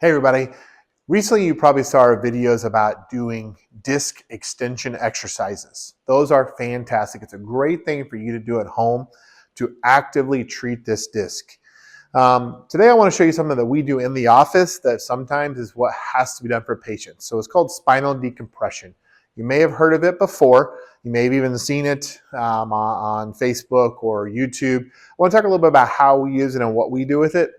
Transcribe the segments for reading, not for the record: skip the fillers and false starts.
Hey everybody, recently you probably saw our videos about doing disc extension exercises. Those are fantastic. It's a great thing for you to do at home to actively treat this disc. Today I want to show you something that we do in the office that sometimes is what has to be done for patients. So it's called spinal decompression. You may have heard of it before. You may have even seen it on Facebook or YouTube. I want to talk a little bit about how we use it and what we do with it.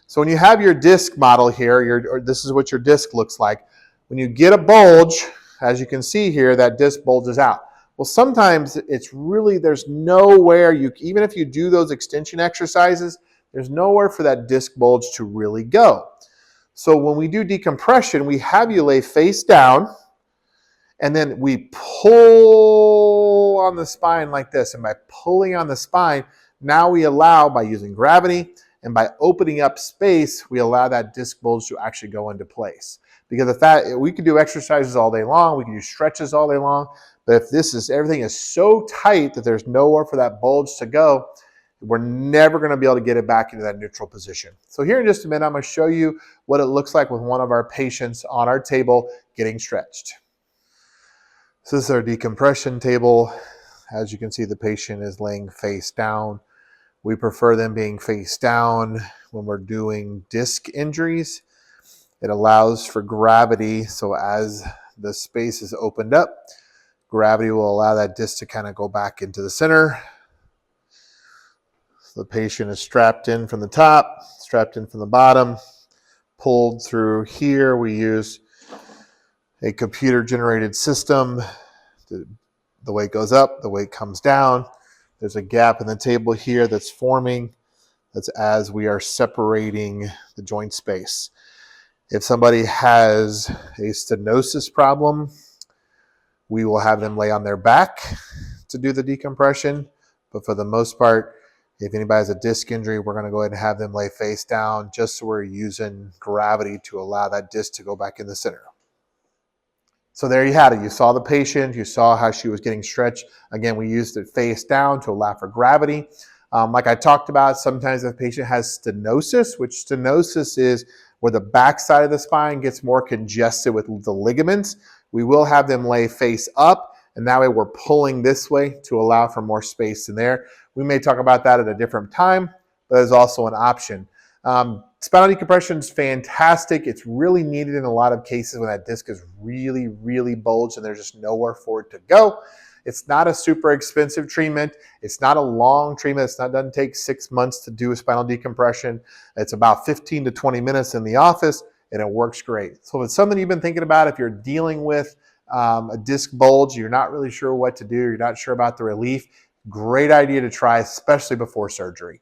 So when you have your disc model here, this is what your disc looks like. When you get a bulge, as you can see here, that disc bulges out. Well, sometimes it's really, there's nowhere, even if you do those extension exercises, there's nowhere for that disc bulge to really go. So when we do decompression, we have you lay face down, and then we pull on the spine like this. And by pulling on the spine, now we allow, by using gravity, and by opening up space, we allow that disc bulge to actually go into place. Because if that, we can do exercises all day long, we can do stretches all day long, but if everything is so tight that there's nowhere for that bulge to go, we're never going to be able to get it back into that neutral position. So here in just a minute, I'm going to show you what it looks like with one of our patients on our table getting stretched. So this is our decompression table. As you can see, the patient is laying face down. We prefer them being face down when we're doing disc injuries. It allows for gravity, so as the space is opened up, gravity will allow that disc to kind of go back into the center. So the patient is strapped in from the top, strapped in from the bottom, pulled through here. We use a computer-generated system. The weight goes up, the weight comes down. There's a gap in the table here that's forming. That's as we are separating the joint space. If somebody has a stenosis problem, we will have them lay on their back to do the decompression. But for the most part, if anybody has a disc injury, we're going to go ahead and have them lay face down, just so we're using gravity to allow that disc to go back in the center. So there you had it. You saw the patient. You saw how she was getting stretched. Again, we used it face down to allow for gravity. Like I talked about, sometimes the patient has stenosis, which stenosis is where the back side of the spine gets more congested with the ligaments. We will have them lay face up, and that way we're pulling this way to allow for more space in there. We may talk about that at a different time, but there's also an option. Spinal decompression is fantastic. It's really needed in a lot of cases when that disc is really, really bulged and there's just nowhere for it to go. It's not a super expensive treatment. It's not a long treatment. It doesn't take 6 months to do a spinal decompression. It's about 15 to 20 minutes in the office, and it works great. So if it's something you've been thinking about, if you're dealing with a disc bulge, you're not really sure what to do, you're not sure about the relief, great idea to try, especially before surgery.